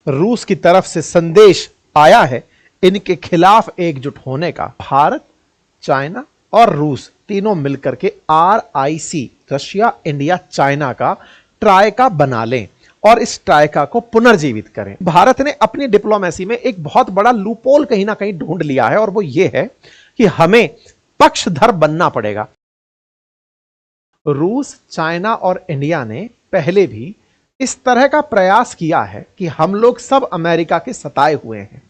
रूस की तरफ से संदेश आया है इनके खिलाफ एकजुट होने का। भारत, चाइना और रूस तीनों मिलकर के RIC, रशिया, इंडिया, चाइना का ट्राइका बना लें और इस ट्राइका को पुनर्जीवित करें। भारत ने अपनी डिप्लोमेसी में एक बहुत बड़ा लूपोल कहीं ना कहीं ढूंढ लिया है और वो ये है कि हमें पक्षधर बनना पड़ेगा। रूस, चाइना और इंडिया ने पहले भी इस तरह का प्रयास किया है कि हम लोग सब अमेरिका के सताए हुए हैं,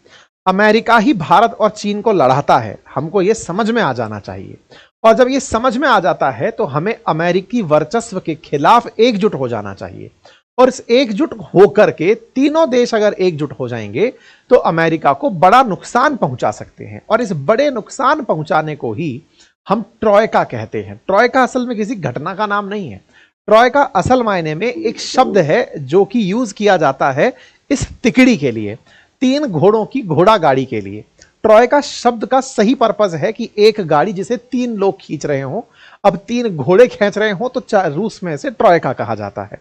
अमेरिका ही भारत और चीन को लड़ाता है, हमको यह समझ में आ जाना चाहिए। और जब यह समझ में आ जाता है तो हमें अमेरिकी वर्चस्व के खिलाफ एकजुट हो जाना चाहिए। और इस एकजुट होकर के तीनों देश अगर एकजुट हो जाएंगे तो अमेरिका को बड़ा नुकसान पहुंचा सकते हैं। और इस बड़े नुकसान पहुंचाने को ही हम ट्रोइका कहते हैं। ट्रोइका असल में किसी घटना का नाम नहीं है। ट्रोइका असल मायने में एक शब्द है जो कि यूज किया जाता है इस तिकड़ी के लिए, 3 घोड़ों की घोड़ा गाड़ी के लिए। ट्रोइका शब्द का सही पर्पस है कि एक गाड़ी जिसे 3 लोग खींच रहे हो, अब 3 घोड़े खींच रहे हो तो रूस में से ट्रोइका कहा जाता है।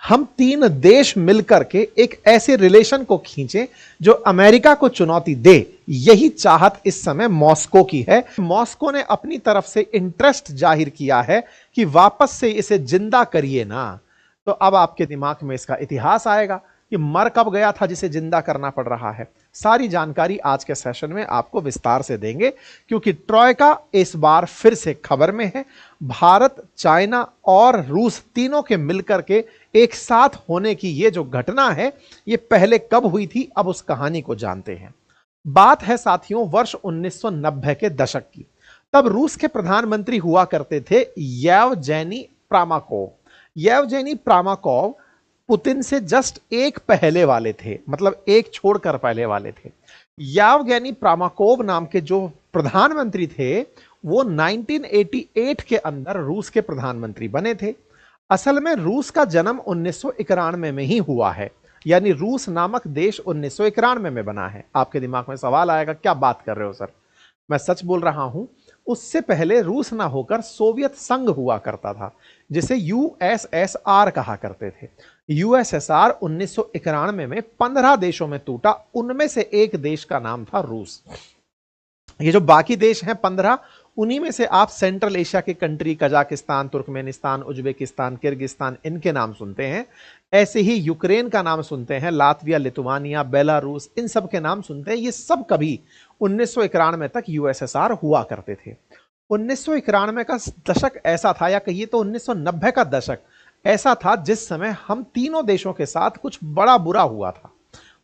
हम 3 देश मिलकर के एक ऐसे रिलेशन को खींचें जो अमेरिका को चुनौती दे, यही चाहत इस समय मॉस्को की है। मॉस्को ने अपनी तरफ से इंटरेस्ट जाहिर किया है कि वापस से इसे जिंदा करिए ना। तो अब आपके दिमाग में इसका इतिहास आएगा कि मर कब गया था जिसे जिंदा करना पड़ रहा है। सारी जानकारी आज के सेशन में आपको विस्तार से देंगे क्योंकि ट्रोइका इस बार फिर से खबर में है। भारत, चाइना और रूस तीनों के मिलकर के एक साथ होने की ये जो घटना है ये पहले कब हुई थी, अब उस कहानी को जानते हैं। बात है साथियों वर्ष 1990 के दशक की। तब रूस के प्रधानमंत्री हुआ करते थे येवजेनी प्रामाकोव। येवजेनी प्रामाकोव पुतिन से जस्ट एक पहले वाले थे, मतलब एक छोड़कर पहले वाले थे। येवगेनी प्रामाकोव नाम के जो प्रधानमंत्री थे वो 1988 के अंदर रूस के प्रधानमंत्री बने थे। असल में रूस का जन्म 1991 में ही हुआ है, यानी रूस नामक देश 1991 में बना है। आपके दिमाग में सवाल आएगा क्या बात कर रहे हो सर, मैं सच बोल रहा हूं। उससे पहले रूस ना होकर सोवियत संघ हुआ करता था जिसे USSR कहा करते थे। USSR 1991 में 15 देशों में टूटा, उनमें से एक देश का नाम था रूस। ये जो बाकी देश हैं 15, उन्हीं में से आप सेंट्रल एशिया के country Kazakhstan, Turkmenistan, Uzbekistan, Kyrgyzstan इनके नाम सुनते हैं। ऐसे ही यूक्रेन का नाम सुनते हैं, लातविया, लिथुआनिया, बेलारूस, इन सब के नाम सुनते हैं। ये सब कभी 1991 तक USSR हुआ करते थे। 1991 का दशक ऐसा था, या कहिए तो 1990 का दशक ऐसा था जिस समय हम तीनों देशों के साथ कुछ बड़ा बुरा हुआ था।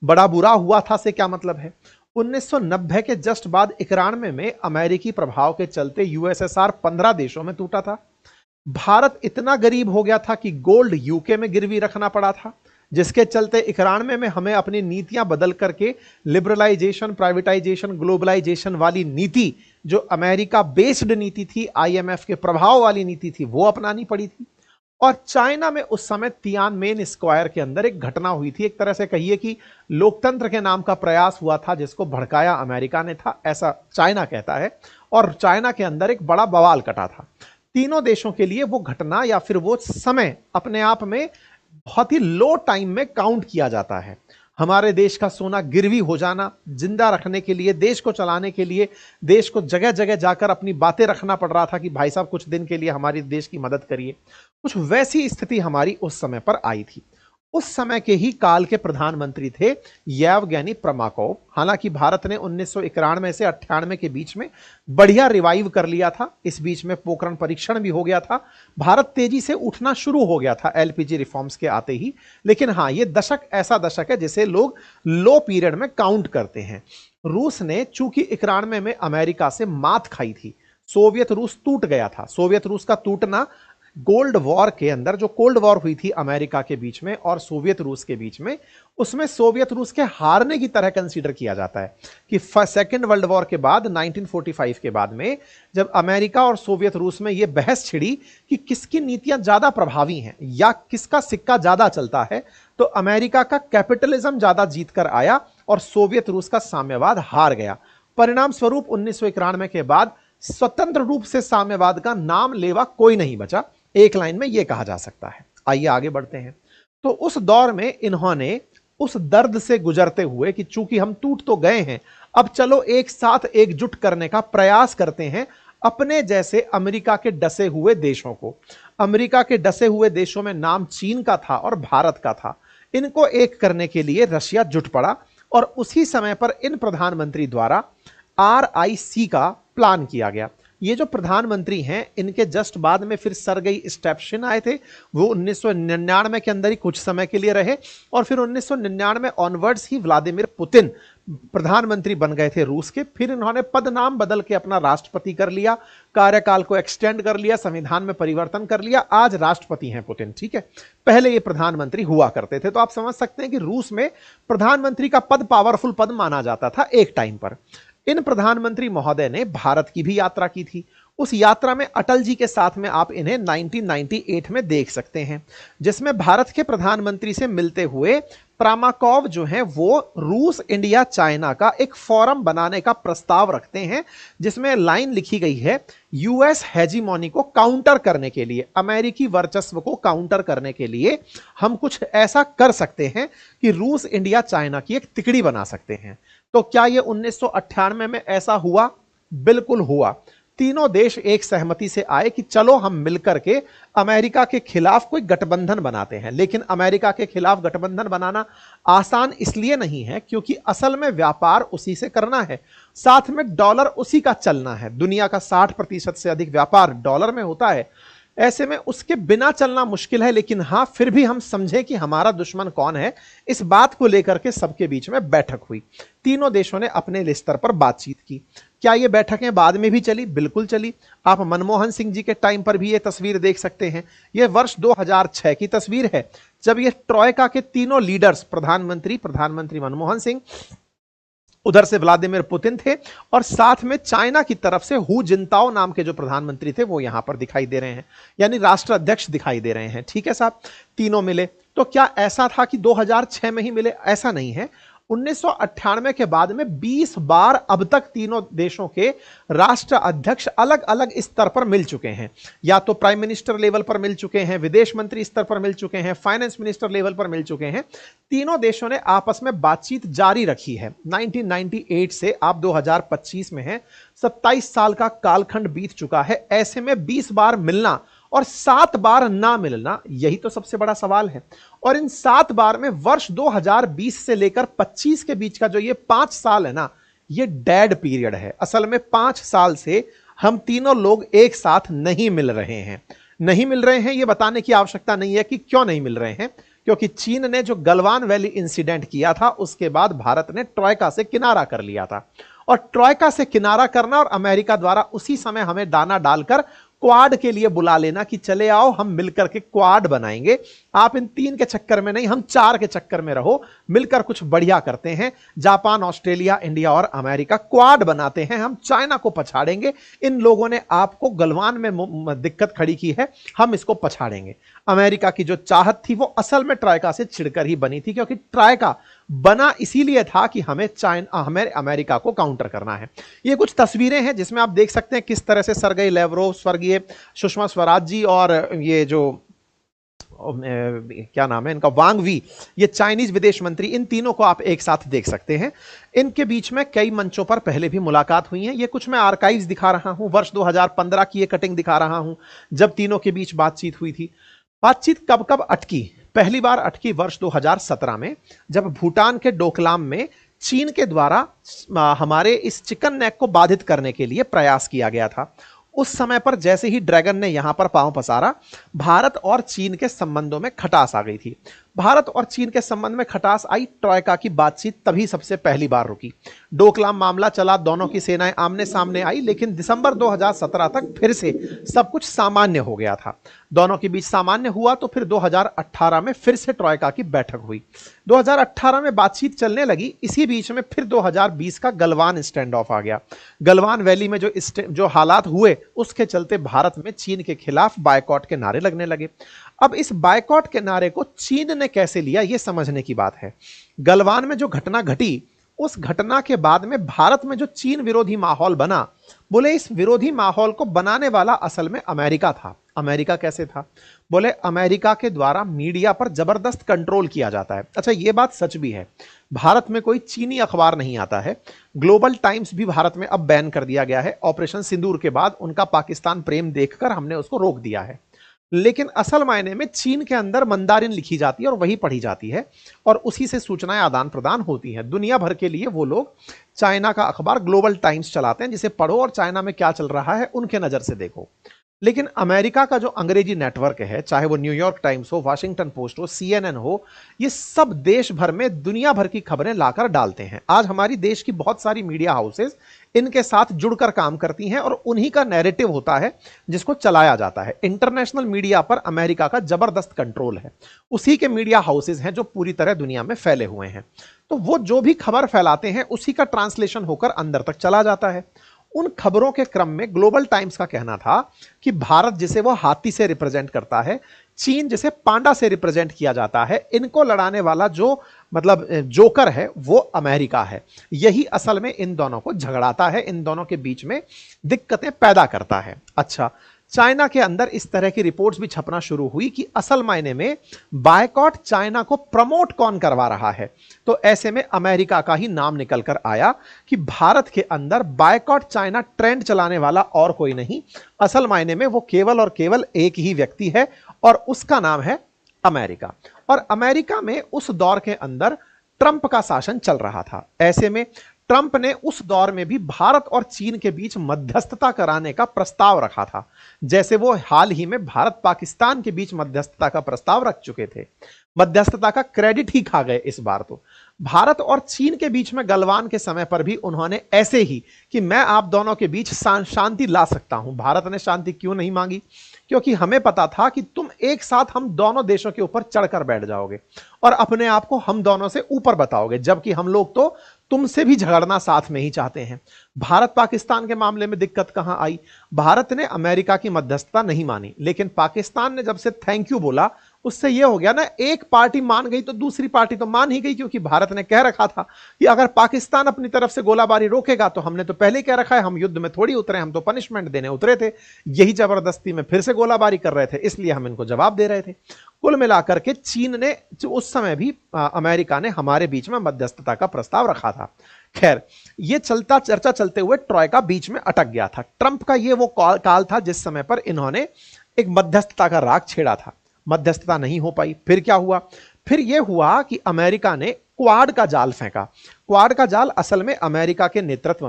बड़ा बुरा हुआ था से क्या मतलब है, 1990 के जस्ट बाद 91 में अमेरिकी प्रभाव के चलते USSR 15 देशों में टूटा था। भारत इतना गरीब हो गया था कि गोल्ड यूके में गिरवी रखना पड़ा था, जिसके चलते 91 में हमें अपनी नीतियां बदल करके लिबरलाइजेशन, प्राइवेटाइजेशन, ग्लोबलाइजेशन वाली नीति, जो अमेरिका बेस्ड नीति थी, IMF के प्रभाव वाली नीति थी, वो अपनानी पड़ी थी। और चाइना में उस समय तियानमेन स्क्वायर के अंदर एक घटना हुई थी, एक तरह से कहिए कि लोकतंत्र के नाम का प्रयास हुआ था जिसको भड़काया अमेरिका ने था, ऐसा चाइना कहता है। और चाइना के अंदर एक बड़ा बवाल कटा था। तीनों देशों के लिए वो घटना या फिर वो समय अपने आप में बहुत ही लो टाइम में काउंट किया जाता है। हमारे देश का सोना गिरवी हो जाना, जिंदा रखने के लिए, देश को चलाने के लिए, देश को जगह जगह जाकर अपनी बातें रखना पड़ रहा था कि भाई साहब कुछ दिन के लिए हमारी देश की मदद करिए। कुछ वैसी स्थिति हमारी उस समय पर आई थी। उस समय के ही काल के प्रधानमंत्री थे येवगेनी प्रामाकोव। हालांकि भारत ने 1991 से 98 के बीच में बढ़िया रिवाइव कर लिया था। इस बीच में पोखरण परीक्षण भी हो गया था। भारत तेजी से उठना शुरू हो गया था LPG रिफॉर्म्स के आते ही। लेकिन हाँ, ये दशक ऐसा दशक है जिसे लोग लो पीरियड में काउंट करते हैं। रूस ने चूंकि 91 में अमेरिका से मात खाई थी, सोवियत रूस टूट गया था। सोवियत रूस का टूटना कोल्ड वॉर के अंदर, जो कोल्ड वॉर हुई थी अमेरिका के बीच में और सोवियत रूस के बीच में, उसमें सोवियत रूस के हारने की तरह कंसीडर किया जाता है कि सेकेंड वर्ल्ड वॉर के बाद 1945 के बाद में जब अमेरिका और सोवियत रूस में यह बहस छिड़ी कि किसकी नीतियां ज्यादा प्रभावी हैं या किसका सिक्का ज्यादा चलता है, तो अमेरिका का कैपिटलिज्म ज्यादा जीत कर आया और सोवियत रूस का साम्यवाद हार गया। परिणाम स्वरूप 1991 के बाद स्वतंत्र रूप से साम्यवाद का नाम लेवा कोई नहीं बचा। एक लाइन में यह कहा जा सकता है। आइए आगे बढ़ते हैं। तो उस दौर में इन्होंने उस दर्द से गुजरते हुए कि चूंकि हम टूट तो गए हैं, अब चलो एक साथ एकजुट करने का प्रयास करते हैं अपने जैसे अमेरिका के डसे हुए देशों को। अमेरिका के डसे हुए देशों में नाम चीन का था और भारत का था। इनको एक करने के लिए रशिया जुट पड़ा और उसी समय पर इन प्रधानमंत्री द्वारा RIC का प्लान किया गया। ये जो प्रधानमंत्री हैं, इनके जस्ट बाद में फिर सरगेई स्टेपशिन आए थे। वो 1999 के अंदर ही कुछ समय के लिए रहे और फिर 1999 ऑनवर्ड्स ही व्लादिमीर पुतिन प्रधानमंत्री बन गए थे रूस के। फिर इन्होंने पद नाम बदल के अपना राष्ट्रपति कर लिया, कार्यकाल को एक्सटेंड कर लिया, संविधान में परिवर्तन कर लिया, आज राष्ट्रपति हैं पुतिन। ठीक है, पहले ये प्रधानमंत्री हुआ करते थे। तो आप समझ सकते हैं कि रूस में प्रधानमंत्री का पद पावरफुल पद माना जाता था एक टाइम पर। इन प्रधानमंत्री महोदय ने भारत की भी यात्रा की थी। उस यात्रा में अटल जी के साथ में आप इन्हें 1998 में देख सकते हैं, जिसमें भारत के प्रधानमंत्री से मिलते हुए प्रामाकॉव जो हैं वो रूस इंडिया चाइना का एक फोरम बनाने का प्रस्ताव रखते हैं, जिसमें लाइन लिखी गई है, यूएस हेजीमोनी को काउंटर करने के लिए, अमेरिकी वर्चस्व को काउंटर करने के लिए हम कुछ ऐसा कर सकते हैं कि रूस इंडिया चाइना की एक तिकड़ी बना सकते हैं। तो क्या यह 1998 में ऐसा हुआ? बिल्कुल हुआ। तीनों देश एक सहमति से आए कि चलो हम मिलकर के अमेरिका के खिलाफ कोई गठबंधन बनाते हैं। लेकिन अमेरिका के खिलाफ गठबंधन बनाना आसान इसलिए नहीं है क्योंकि असल में व्यापार उसी से करना है, साथ में डॉलर उसी का चलना है। दुनिया का 60% से अधिक व्यापार डॉलर में होता है। ऐसे में उसके बिना चलना मुश्किल है। लेकिन हां, फिर भी हम समझे कि हमारा दुश्मन कौन है, इस बात को लेकर के सबके बीच में बैठक हुई। तीनों देशों ने अपने स्तर पर बातचीत की। क्या ये बैठकें बाद में भी चली? बिल्कुल चली। आप मनमोहन सिंह जी के टाइम पर भी ये तस्वीर देख सकते हैं। यह वर्ष 2006 की तस्वीर है, जब ये ट्रॉयका के तीनों लीडर्स, प्रधानमंत्री मनमोहन सिंह, उधर से व्लादिमीर पुतिन थे और साथ में चाइना की तरफ से हु जिनताओ नाम के जो प्रधानमंत्री थे वो यहां पर दिखाई दे रहे हैं, यानी राष्ट्र अध्यक्ष दिखाई दे रहे हैं। ठीक है साहब, तीनों मिले। तो क्या ऐसा था कि 2006 में ही मिले? ऐसा नहीं है। 1998 के बाद में 20 बार अब तक तीनों देशों के राष्ट्र अध्यक्ष अलग अलग स्तर पर मिल चुके हैं। या तो प्राइम मिनिस्टर लेवल पर मिल चुके हैं, विदेश मंत्री स्तर पर मिल चुके हैं, फाइनेंस मिनिस्टर लेवल पर मिल चुके हैं। तीनों देशों ने आपस में बातचीत जारी रखी है। 1998 से आप 2025 में हैं, 27 साल का कालखंड बीत चुका है। ऐसे में 20 बार मिलना और 7 बार ना मिलना, यही तो सबसे बड़ा सवाल है। और इन 7 बार में वर्ष 2020 से लेकर 25 के बीच का जो ये 5 साल है ना, ये डेड पीरियड है। असल में 5 साल से हम तीनों लोग एक साथ नहीं मिल रहे हैं। नहीं मिल रहे हैं ये बताने की आवश्यकता नहीं है कि क्यों नहीं मिल रहे हैं, क्योंकि चीन ने जो गलवान वैली इंसिडेंट किया था उसके बाद भारत ने ट्रॉयका से किनारा कर लिया था। और ट्रॉयका से किनारा करना और अमेरिका द्वारा उसी समय हमें दाना डालकर क्वाड के लिए बुला लेना कि चले आओ हम मिलकर के क्वाड बनाएंगे, आप इन 3 के चक्कर में नहीं, हम 4 के चक्कर में रहो, मिलकर कुछ बढ़िया करते हैं। जापान, ऑस्ट्रेलिया, इंडिया और अमेरिका क्वाड बनाते हैं, हम चाइना को पछाड़ेंगे। इन लोगों ने आपको गलवान में दिक्कत खड़ी की है, हम इसको पछाड़ेंगे। अमेरिका की जो चाहत थी वो असल में ट्रायका से छिड़कर ही बनी थी, क्योंकि ट्रायका बना इसीलिए था कि हमें अमेरिका को काउंटर करना है। ये कुछ तस्वीरें हैं जिसमें आप देख सकते हैं किस तरह से सरगेई लेवरोव, स्वर्गीय सुषमा स्वराज जी और ये जो क्या नाम है इनका, वांग वी, ये चाइनीज विदेश मंत्री, इन तीनों को आप एक साथ देख सकते हैं। इनके बीच में कई मंचों पर पहले भी मुलाकात हुई है। ये कुछ मैं आर्काइव्स दिखा रहा हूं, वर्ष 2015 की ये कटिंग दिखा रहा हूं जब तीनों के बीच बातचीत हुई थी। बातचीत कब कब अटकी? पहली बार अटकी वर्ष 2017 में, जब भूटान के डोकलाम में चीन के द्वारा हमारे इस चिकन नेक को बाधित करने के लिए प्रयास किया गया था। उस समय पर जैसे ही ड्रैगन ने यहां पर पांव पसारा, भारत और चीन के संबंधों में खटास आ गई थी। भारत और चीन के संबंध में खटास आई, ट्रॉयका की बातचीत तभी सबसे पहली बार रुकी। डोकलाम मामला चला, दोनों की सेनाएं आमने सामने आई, लेकिन दिसंबर 2017 तक फिर से सब कुछ सामान्य हो गया था। दोनों के बीच सामान्य हुआ तो फिर 2018 में फिर से ट्रॉयका की बैठक हुई। 2018 में बातचीत चलने लगी, इसी बीच में फिर 2020 का गलवान स्टैंड ऑफ आ गया। गलवान वैली में जो हालात हुए उसके चलते भारत में चीन के खिलाफ बायकॉट के नारे लगने लगे। अब इस बायकॉट के नारे को चीन ने कैसे लिया, यह समझने की बात है। गलवान में जो घटना घटी उस घटना के बाद में भारत में जो चीन विरोधी माहौल बना, बोले इस विरोधी माहौल को बनाने वाला असल में अमेरिका था। अमेरिका कैसे था? बोले अमेरिका के द्वारा मीडिया पर जबरदस्त कंट्रोल किया जाता है। अच्छा, यह बात सच भी है। भारत में कोई चीनी अखबार नहीं आता है। ग्लोबल टाइम्स भी भारत में अब बैन कर दिया गया है। ऑपरेशन सिंदूर के बाद उनका पाकिस्तान प्रेम देखकर हमने उसको रोक दिया है। लेकिन असल मायने में चीन के अंदर मंदारिन लिखी जाती है और वही पढ़ी जाती है और उसी से सूचनाएं आदान प्रदान होती हैं। दुनिया भर के लिए वो लोग चाइना का अखबार ग्लोबल टाइम्स चलाते हैं, जिसे पढ़ो और चाइना में क्या चल रहा है उनके नजर से देखो। लेकिन अमेरिका का जो अंग्रेजी नेटवर्क है, चाहे वो न्यूयॉर्क टाइम्स हो, वाशिंगटन पोस्ट हो, CNN हो, ये सब देश भर में दुनिया भर की खबरें लाकर डालते हैं। आज हमारी देश की बहुत सारी मीडिया हाउसेस इनके साथ जुड़कर काम करती हैं और उन्हीं का नैरेटिव होता है जिसको चलाया जाता है। इंटरनेशनल मीडिया पर अमेरिका का जबरदस्त कंट्रोल है। उसी के मीडिया हाउसेस हैं जो पूरी तरह दुनिया में फैले हुए हैं। तो वो जो भी खबर फैलाते हैं उसी का ट्रांसलेशन होकर अंदर तक चला जाता है। उन खबरों के क्रम में ग्लोबल टाइम्स का कहना था कि भारत जिसे वो हाथी से रिप्रेजेंट करता है, चीन जिसे पांडा से रिप्रेजेंट किया जाता है, इनको लड़ाने वाला जो मतलब जोकर है वो अमेरिका है। यही असल में इन दोनों को झगड़ाता है, इन दोनों के बीच में दिक्कतें पैदा करता है। अच्छा, चाइना के अंदर इस तरह की रिपोर्ट्स भी छपना शुरू हुई कि असल मायने में बायकॉट चाइना को प्रमोट कौन करवा रहा है। तो ऐसे में अमेरिका का ही नाम निकल कर आया कि भारत के अंदर बायकॉट चाइना ट्रेंड चलाने वाला और कोई नहीं, असल मायने में वो केवल और केवल एक ही व्यक्ति है और उसका नाम है अमेरिका। और अमेरिका में उस दौर के अंदर ट्रंप का शासन चल रहा था। ऐसे में ट्रंप ने उस दौर में भी भारत और चीन के बीच मध्यस्थता कराने का प्रस्ताव रखा था, जैसे वो हाल ही में भारत पाकिस्तान के बीच मध्यस्थता का प्रस्ताव रख चुके थे। मध्यस्थता का क्रेडिट ही खा गए इस बार। तो भारत और चीन के बीच में गलवान के समय पर भी उन्होंने ऐसे ही कि मैं आप दोनों के बीच शांति ला सकता हूं। भारत ने शांति क्यों नहीं मांगी? क्योंकि हमें पता था कि तुम एक साथ हम दोनों देशों के ऊपर चढ़कर बैठ जाओगे और अपने आप को हम दोनों से ऊपर बताओगे, जबकि हम लोग तो तुमसे भी झगड़ना साथ में ही चाहते हैं। भारत पाकिस्तान के मामले में दिक्कत कहां आई? भारत ने अमेरिका की मध्यस्थता नहीं मानी, लेकिन पाकिस्तान ने जब से थैंक यू बोला, उससे यह हो गया ना, एक पार्टी मान गई तो दूसरी पार्टी तो मान ही गई, क्योंकि भारत ने कह रखा था कि अगर पाकिस्तान अपनी तरफ से गोलाबारी रोकेगा तो हमने तो पहले कह रखा है, हम युद्ध में थोड़ी उतरे, हम तो पनिशमेंट देने उतरे थे। यही जबरदस्ती में फिर से गोलाबारी कर रहे थे, इसलिए हम इनको जवाब दे रहे थे। कुल मिलाकर के चीन ने उस समय भी अमेरिका ने हमारे बीच में मध्यस्थता का प्रस्ताव रखा था। खैर, ये चर्चा चलते हुए ट्रॉयका बीच में अटक गया था। ट्रंप का ये वो काल था जिस समय पर इन्होंने एक मध्यस्थता का राग छेड़ा था। मध्यस्थता नहीं हो पाई। फिर क्या हुआ? फिर यह हुआ कि अमेरिका ने क्वाड का जाल फेंका। क्वाड का जाल असल में अमेरिका के नेतृत्व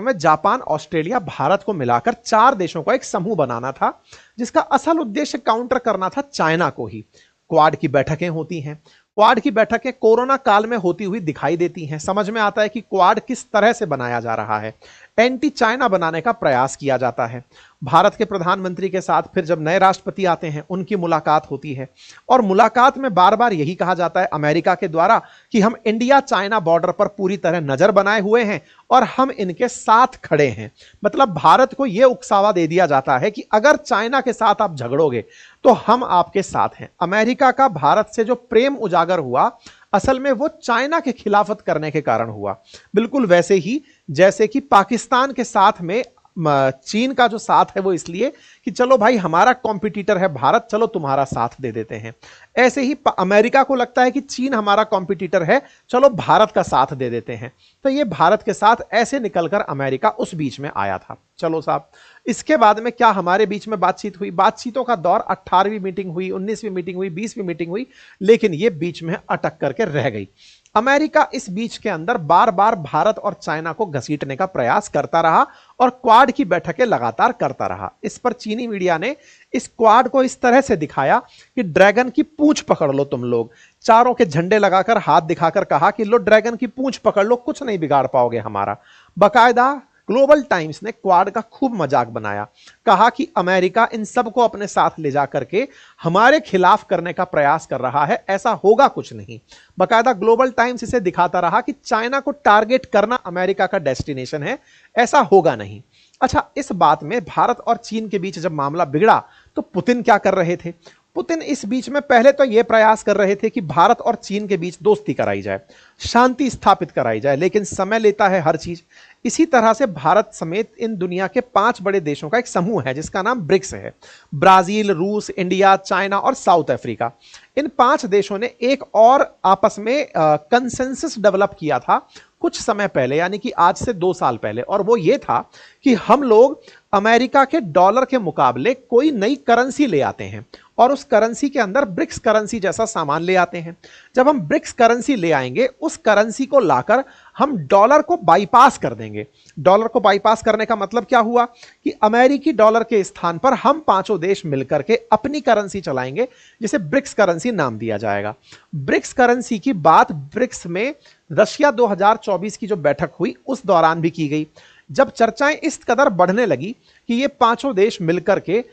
में जापान, ऑस्ट्रेलिया, भारत को मिलाकर 4 देशों का एक समूह बनाना था, जिसका असल उद्देश्य काउंटर करना था चाइना को ही। क्वाड की बैठकें होती हैं। क्वाड की बैठकें कोरोना काल में होती हुई दिखाई देती हैं। समझ में आता है कि क्वाड किस तरह से बनाया जा रहा है। एंटी चाइना बनाने का प्रयास किया जाता है। भारत के प्रधानमंत्री के साथ फिर जब नए राष्ट्रपति आते हैं उनकी मुलाकात होती है और मुलाकात में बार बार यही कहा जाता है अमेरिका के द्वारा कि हम इंडिया चाइना बॉर्डर पर पूरी तरह नजर बनाए हुए हैं और हम इनके साथ खड़े हैं। मतलब भारत को यह उकसावा दे दिया जाता है कि अगर चाइना के साथ आप झगड़ोगे तो हम आपके साथ हैं। अमेरिका का भारत से जो प्रेम उजागर हुआ, असल में वो चाइना के खिलाफत करने के कारण हुआ। बिल्कुल वैसे ही जैसे कि पाकिस्तान के साथ में चीन का जो साथ है वो इसलिए कि चलो भाई हमारा कॉम्पिटिटर है भारत, चलो तुम्हारा साथ दे देते हैं। ऐसे ही अमेरिका को लगता है कि चीन हमारा कॉम्पिटिटर है, चलो भारत का साथ दे देते हैं। तो ये भारत के साथ ऐसे निकलकर अमेरिका उस बीच में आया था। चलो साहब, इसके बाद में क्या हमारे बीच में बातचीत हुई? बातचीतों का दौर 18वीं मीटिंग हुई, 19वीं मीटिंग हुई, 20वीं मीटिंग हुई, लेकिन ये बीच में अटक करके रह गई। अमेरिका इस बीच के अंदर बार बार भारत और चाइना को घसीटने का प्रयास करता रहा और क्वाड की बैठकें लगातार करता रहा। इस पर चीनी मीडिया ने इस क्वाड को इस तरह से दिखाया कि ड्रैगन की पूंछ पकड़ लो तुम लोग। चारों के झंडे लगाकर हाथ दिखाकर कहा कि लो ड्रैगन की पूंछ पकड़ लो, कुछ नहीं बिगाड़ पाओगे हमारा। बाकायदा ग्लोबल टाइम्स ने क्वाड का खूब मजाक बनाया, कहा कि अमेरिका इन सबको अपने साथ ले जा करके हमारे खिलाफ करने का प्रयास कर रहा है, ऐसा होगा कुछ नहीं। बाकायदा ग्लोबल टाइम्स इसे दिखाता रहा कि चाइना को टारगेट करना अमेरिका का डेस्टिनेशन है, ऐसा होगा नहीं। अच्छा, इस बात में भारत और चीन के बीच जब मामला बिगड़ा तो पुतिन क्या कर रहे थे? पुतिन इस बीच में पहले तो यह प्रयास कर रहे थे कि भारत और चीन के बीच दोस्ती कराई जाए, शांति स्थापित कराई जाए, लेकिन समय लेता है हर चीज। इसी तरह से भारत समेत इन दुनिया के 5 बड़े देशों का एक समूह है जिसका नाम ब्रिक्स है। ब्राजील, रूस, इंडिया, चाइना और साउथ अफ्रीका, इन 5 देशों ने एक और आपस में कंसेंसस डेवलप किया था कुछ समय पहले, यानी कि आज से 2 साल पहले, और वो ये था कि हम लोग अमेरिका के डॉलर के मुकाबले कोई नई करेंसी ले आते हैं और उस करेंसी के अंदर ब्रिक्स करेंसी जैसा सामान ले आते हैं। जब हम ब्रिक्स करेंसी ले आएंगे, उस करेंसी को लाकर हम डॉलर को बाईपास कर देंगे। डॉलर को बाईपास करने का मतलब क्या हुआ कि अमेरिकी डॉलर के स्थान पर हम 5 देश मिलकर के अपनी करेंसी चलाएंगे, जिसे ब्रिक्स करेंसी नाम दिया जाएगा। ब्रिक्स करेंसी की बात ब्रिक्स में रशिया 2024 की जो बैठक हुई उस दौरान भी की गई, जब चर्चाएं इस कदर बढ़ने लगी कि ये 5 देश मिलकर के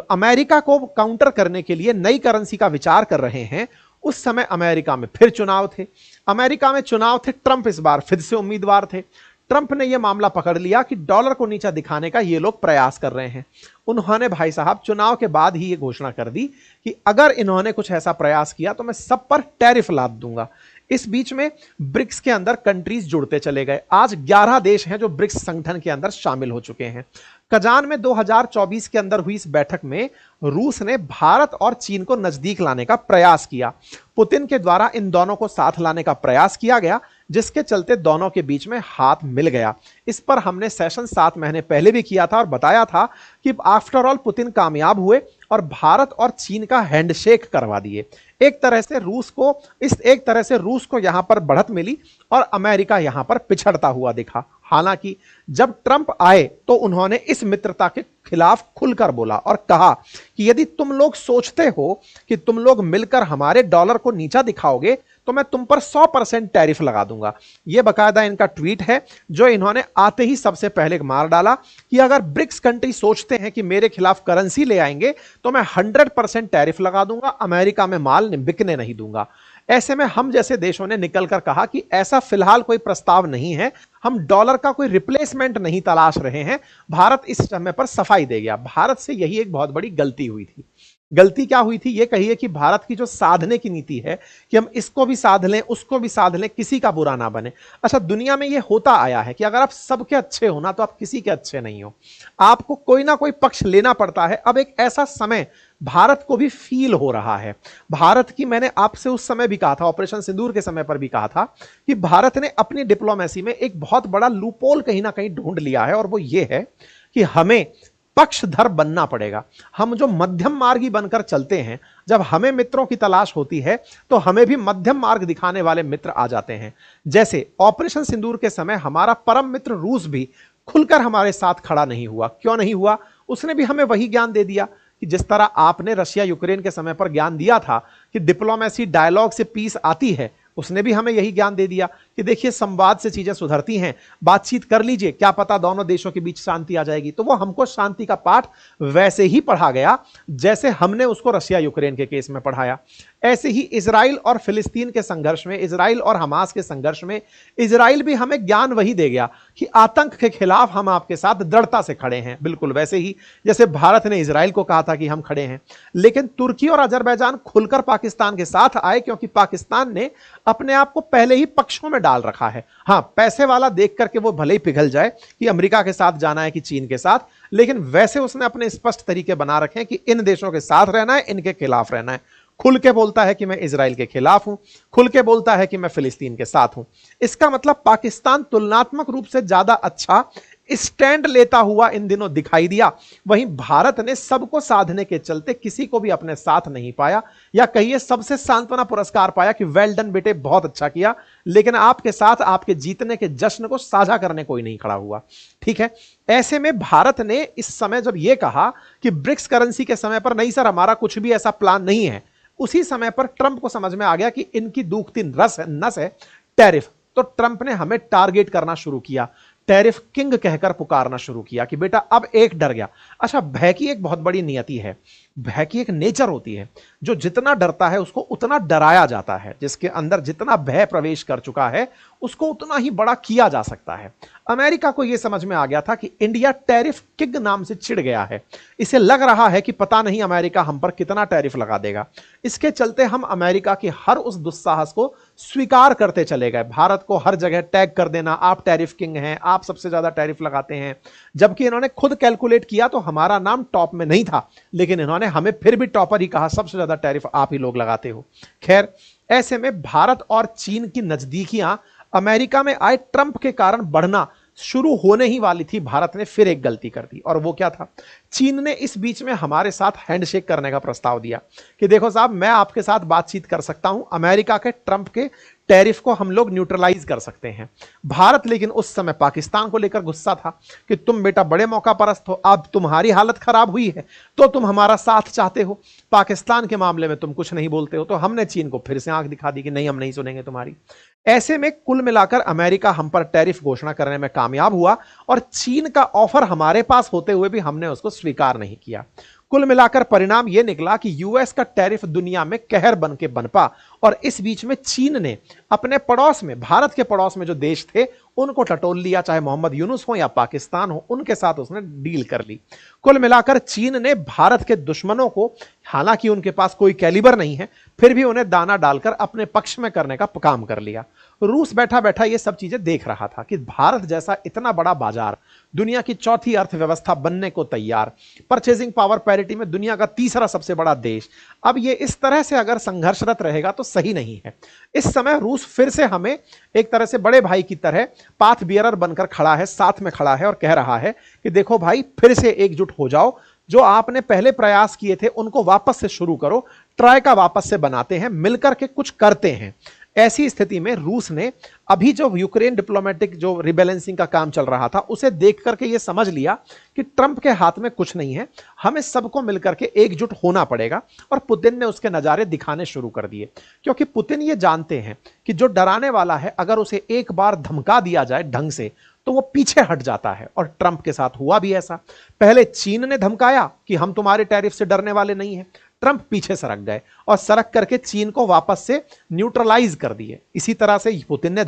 अमेरिका को काउंटर करने के लिए नई करेंसी का विचार कर रहे हैं। उस समय अमेरिका में फिर चुनाव थे, ट्रंप इस बार फिर से उम्मीदवार थे। ट्रंप ने यह मामला पकड़ लिया कि डॉलर को नीचा दिखाने का ये लोग प्रयास कर रहे हैं। उन्होंने भाई साहब चुनाव के बाद ही ये घोषणा कर दी कि अगर इन्होंने कुछ ऐसा प्रयास किया तो मैं सब पर टैरिफ लाद दूंगा। इस बीच में ब्रिक्स के अंदर कंट्रीज जुड़ते चले गए। आज 11 देश हैं जो ब्रिक्स संगठन के अंदर शामिल हो चुके हैं। कजान में 2024 के अंदर हुई इस बैठक में रूस ने भारत और चीन को नजदीक लाने का प्रयास किया। पुतिन के द्वारा इन दोनों को साथ लाने का प्रयास किया गया, जिसके चलते दोनों के बीच में हाथ मिल गया। इस पर हमने सेशन 7 महीने पहले भी किया था और बताया था कि आफ्टर ऑल पुतिन कामयाब हुए और भारत और चीन का हैंडशेक करवा दिए। एक तरह से रूस को यहां पर बढ़त मिली और अमेरिका यहां पर पिछड़ता हुआ दिखा। हालांकि जब ट्रंप आए तो उन्होंने इस मित्रता के खिलाफ खुलकर बोला और कहा कि यदि तुम लोग सोचते हो कि तुम लोग मिलकर हमारे डॉलर को नीचा दिखाओगे तो मैं तुम पर 100% टैरिफ लगा दूंगा। यह बकायदा इनका ट्वीट है जो इन्होंने आते ही सबसे पहले मार डाला कि अगर ब्रिक्स कंट्री सोचते हैं कि मेरे खिलाफ करेंसी ले आएंगे तो मैं 100% टैरिफ लगा दूंगा, अमेरिका में माल बिकने नहीं दूंगा। ऐसे में हम जैसे देशों ने निकलकर कहा कि ऐसा फिलहाल कोई प्रस्ताव नहीं है, हम डॉलर का कोई रिप्लेसमेंट नहीं तलाश रहे हैं। भारत इस समय पर सफाई दे गया। भारत से यही एक बहुत बड़ी गलती हुई थी। गलती क्या हुई थी ये कहिए कि भारत की जो साधने की नीति है कि हम इसको भी साध लें, उसको भी साध लें, किसी का बुरा ना बने। अच्छा, दुनिया में ये होता आया है कि अगर आप सबके अच्छे हो ना तो आप किसी के अच्छे नहीं हो, आपको कोई ना कोई पक्ष लेना पड़ता है। अब एक ऐसा समय भारत को भी फील हो रहा है। भारत की, मैंने आपसे उस समय भी कहा था, ऑपरेशन सिंदूर के समय पर भी कहा था कि भारत ने अपनी डिप्लोमेसी में एक बहुत बड़ा लूपोल कहीं ना कहीं ढूंढ लिया है और वो ये है कि हमें पक्षधर बनना पड़ेगा। हम जो मध्यम मार्गी बनकर चलते हैं, जब हमें मित्रों की तलाश होती है तो हमें भी मध्यम मार्ग दिखाने वाले मित्र आ जाते हैं। जैसे ऑपरेशन सिंदूर के समय हमारा परम मित्र रूस भी खुलकर हमारे साथ खड़ा नहीं हुआ। क्यों नहीं हुआ? उसने भी हमें वही ज्ञान दे दिया कि जिस तरह आपने रशिया यूक्रेन के समय पर ज्ञान दिया था कि डिप्लोमेसी डायलॉग से पीस आती है, उसने भी हमें यही ज्ञान दे दिया कि देखिए संवाद से चीजें सुधरती हैं, बातचीत कर लीजिए, क्या पता दोनों देशों के बीच शांति आ जाएगी। तो वो हमको शांति का पाठ वैसे ही पढ़ा गया जैसे हमने उसको रशिया यूक्रेन के केस में पढ़ाया। ऐसे ही इजराइल और फिलिस्तीन के संघर्ष में, इजराइल और हमास के संघर्ष में इजराइल भी हमें ज्ञान वही दे गया कि आतंक के खिलाफ हम आपके साथ दृढ़ता से खड़े हैं, बिल्कुल वैसे ही जैसे भारत ने इजराइल को कहा था कि हम खड़े हैं। लेकिन तुर्की और अजरबैजान खुलकर पाकिस्तान के साथ आए क्योंकि पाकिस्तान ने अपने आप को पहले ही पक्षों में डाल रखा है। हां, पैसे वाला देख करके वो भले ही पिघल जाए कि अमेरिका के साथ जाना है कि चीन के साथ, लेकिन वैसे उसने अपने स्पष्ट तरीके बना रखे हैं कि इन देशों के साथ रहना है, इनके खिलाफ रहना है। खुल के बोलता है कि मैं इजराइल के खिलाफ हूं, खुल के बोलता है कि मैं फिलिस्तीन के साथ हूं। इसका मतलब पाकिस्तान तुलनात्मक रूप से ज्यादा अच्छा स्टैंड लेता हुआ इन दिनों दिखाई दिया। वहीं भारत ने सबको साधने के चलते किसी को भी अपने साथ नहीं पाया, या कहिए सबसे सांत्वना पुरस्कार पाया कि वेल डन बेटे, बहुत अच्छा किया, लेकिन आपके साथ आपके जीतने के जश्न को साझा करने कोई नहीं खड़ा हुआ। ठीक है, ऐसे में भारत ने इस समय जब यह कहा कि ब्रिक्स करेंसी के समय पर नहीं सर हमारा कुछ भी ऐसा प्लान नहीं है, उसी समय पर ट्रंप को समझ में आ गया कि इनकी दूखती नस है टैरिफ। तो ट्रंप ने हमें टारगेट करना शुरू किया। टैरिफ किंग कहकर पुकारना शुरू किया कि बेटा अब एक डर गया। अच्छा, भय की एक बहुत बड़ी नियति है, भय की एक नेचर होती है, जो जितना डरता है उसको उतना डराया जाता है, जिसके अंदर जितना भय प्रवेश कर चुका है उसको उतना ही बड़ा किया जा सकता है। अमेरिका को यह समझ में आ गया था कि इंडिया टैरिफ किंग नाम से चिढ़ गया है, इसे लग रहा है कि पता नहीं अमेरिका हम पर कितना टैरिफ लगा देगा। इसके चलते हम अमेरिका के हर उस दुस्साहस को स्वीकार करते चले गए, भारत को हर जगह टैग कर देना, आप टैरिफ किंग हैं, आप सबसे ज्यादा टैरिफ लगाते हैं। जबकि इन्होंने खुद कैलकुलेट किया तो हमारा नाम टॉप में नहीं था, लेकिन इन्होंने हमें फिर भी टॉपर ही कहा, सबसे ज्यादा टैरिफ आप ही लोग लगाते हो। खैर, ऐसे में भारत और चीन की नजदीकियां अमेरिका में आए ट्रंप के कारण बढ़ना शुरू होने ही वाली थी। भारत ने फिर एक गलती कर दी, और वो क्या था? चीन ने इस बीच में हमारे साथ हैंडशेक करने का प्रस्ताव दिया कि देखो साहब, मैं आपके साथ बातचीत कर सकता हूं, अमेरिका के ट्रंप के टैरिफ को हम लोग न्यूट्रलाइज कर सकते हैं। भारत लेकिन उस समय पाकिस्तान को लेकर गुस्सा था कि तुम बेटा बड़े मौका परस्त हो, अब तुम्हारी हालत खराब हुई है तो तुम हमारा साथ चाहते हो, पाकिस्तान के मामले में तुम कुछ नहीं बोलते हो। तो हमने चीन को फिर से आंख दिखा दी कि नहीं, हम नहीं सुनेंगे तुम्हारी। ऐसे में कुल मिलाकर अमेरिका हम पर टैरिफ घोषणा करने में कामयाब हुआ, और चीन का ऑफर हमारे पास होते हुए भी हमने उसको स्वीकार नहीं किया। कुल मिलाकर परिणाम यह निकला कि यूएस का टैरिफ दुनिया में कहर बन के बनपा, और इस बीच में चीन ने अपने पड़ोस में, भारत के पड़ोस में जो देश थे उनको टटोल लिया, चाहे मोहम्मद यूनुस हो या पाकिस्तान हो, उनके साथ उसने डील कर ली। कुल मिलाकर चीन ने भारत के दुश्मनों को, हालांकि उनके पास कोई कैलिबर नहीं है, फिर भी उन्हें दाना डालकर अपने पक्ष में करने का काम कर लिया। रूस बैठा बैठा ये सब चीजें देख रहा था कि भारत जैसा इतना बड़ा बाजार, दुनिया की चौथी अर्थव्यवस्था बनने को तैयार, परचेजिंग पावर पैरिटी में दुनिया का तीसरा सबसे बड़ा देश, अब ये इस तरह से अगर संघर्षरत रहेगा तो सही नहीं है। इस समय रूस फिर से हमें एक तरह से बड़े भाई की तरह पाथ बियरर बनकर खड़ा है, साथ में खड़ा है और कह रहा है कि देखो भाई, फिर से एकजुट हो जाओ, जो आपने पहले प्रयास किए थे उनको वापस से शुरू करो, ट्राइका वापस से बनाते हैं, मिलकर के कुछ करते हैं। ऐसी स्थिति में रूस ने अभी जो यूक्रेन डिप्लोमेटिक जो रिबैलेंसिंग का काम चल रहा था उसे देख करके ये समझ लिया कि ट्रंप के हाथ में कुछ नहीं है, हमें सबको मिलकर के एकजुट होना पड़ेगा, और पुतिन ने उसके नजारे दिखाने शुरू कर दिए। क्योंकि पुतिन ये जानते हैं कि जो डराने वाला है, अगर उसे एक बार धमका दिया जाए ढंग से तो वो पीछे हट जाता है, और ट्रंप के साथ हुआ भी ऐसा। पहले चीन ने धमकाया कि हम तुम्हारे टैरिफ से डरने वाले नहीं हैं, ट्रंप पीछे सरक गए और सरक करके चीन को वापस से न्यूट्रलाइज कर दिए। इसी तरह से पुतिन ने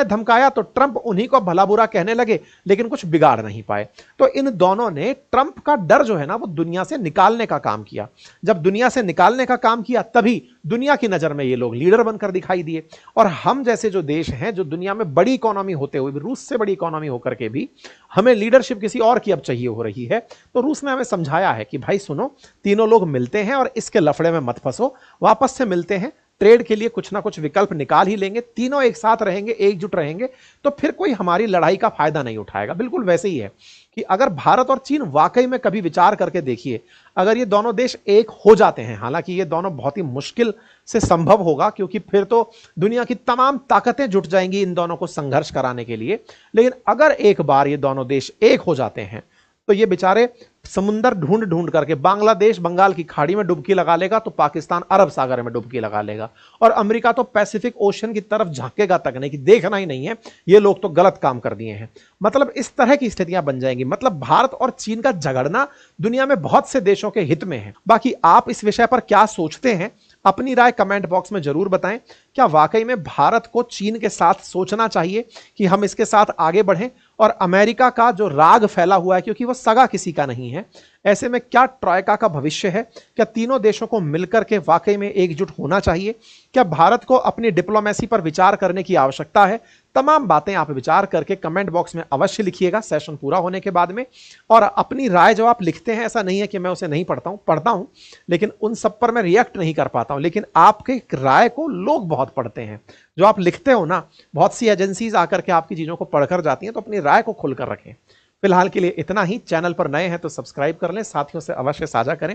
धमकाया तो ट्रंप उन्हीं को भला बुरा कहने लगे, लेकिन कुछ बिगाड़ नहीं पाए। तो इन दोनों ने ट्रंप का डर जो है ना, वो दुनिया से निकालने का काम किया। जब दुनिया से निकालने का काम किया, तभी दुनिया की नजर में ये लोग लीडर बनकर दिखाई दिए। और हम जैसे जो देश हैं, जो दुनिया में बड़ी इकोनॉमी होते हुए भी, रूस से बड़ी इकोनॉमी होकर के भी हमें लीडरशिप किसी और की अब चाहिए हो रही है, तो रूस ने हमें समझाया है कि भाई सुनो, तीनों लोग मिलते हैं और इसके लफड़े में मत फंसो, वापस से मिलते हैं, ट्रेड के लिए कुछ ना कुछ विकल्प निकाल ही लेंगे, तीनों एक साथ रहेंगे, एकजुट रहेंगे, तो फिर कोई हमारी लड़ाई का फायदा नहीं उठाएगा। बिल्कुल वैसे ही है कि अगर भारत और चीन वाकई में कभी विचार करके देखिए, अगर ये दोनों देश एक हो जाते हैं, हालांकि ये दोनों बहुत ही मुश्किल से संभव होगा, क्योंकि फिर तो दुनिया की तमाम ताकतें जुट जाएंगी इन दोनों को संघर्ष कराने के लिए, लेकिन अगर एक बार ये दोनों देश एक हो जाते हैं तो ये बेचारे समुंदर ढूंढ ढूंढ करके, बांग्लादेश बंगाल की खाड़ी में डुबकी लगा लेगा तो पाकिस्तान अरब सागर में डुबकी लगा लेगा, और अमेरिका तो पैसिफिक ओशन की तरफ झांकेगा तक नहीं कि देखना ही नहीं है ये लोग तो गलत काम कर दिए हैं। मतलब इस तरह की स्थितियां बन जाएंगी। मतलब भारत और चीन का झगड़ना दुनिया में बहुत से देशों के हित में है। बाकी आप इस विषय पर क्या सोचते हैं, अपनी राय कमेंट बॉक्स में जरूर बताएं। क्या वाकई में भारत को चीन के साथ सोचना चाहिए कि हम इसके साथ आगे बढ़ें, और अमेरिका का जो राग फैला हुआ है, क्योंकि वो सगा किसी का नहीं है, ऐसे में क्या ट्राइका का भविष्य है? क्या तीनों देशों को मिलकर के वाकई में एकजुट होना चाहिए? क्या भारत को अपनी डिप्लोमेसी पर विचार करने की आवश्यकता है? तमाम बातें आप विचार करके कमेंट बॉक्स में अवश्य लिखिएगा सेशन पूरा होने के बाद में। और अपनी राय जो आप लिखते हैं, ऐसा नहीं है कि मैं उसे नहीं पढ़ता हूं, लेकिन उन सब पर मैं रिएक्ट नहीं कर पाता हूं, लेकिन आपके राय को लोग बहुत पढ़ते हैं। जो आप लिखते हो ना, बहुत सी एजेंसीज आकर के आपकी चीजों को पढ़कर जाती हैं, तो अपनी राय को खुलकर रखें। फिलहाल के लिए इतना ही। चैनल पर नए हैं तो सब्सक्राइब कर लें, साथियों से अवश्य साझा करें।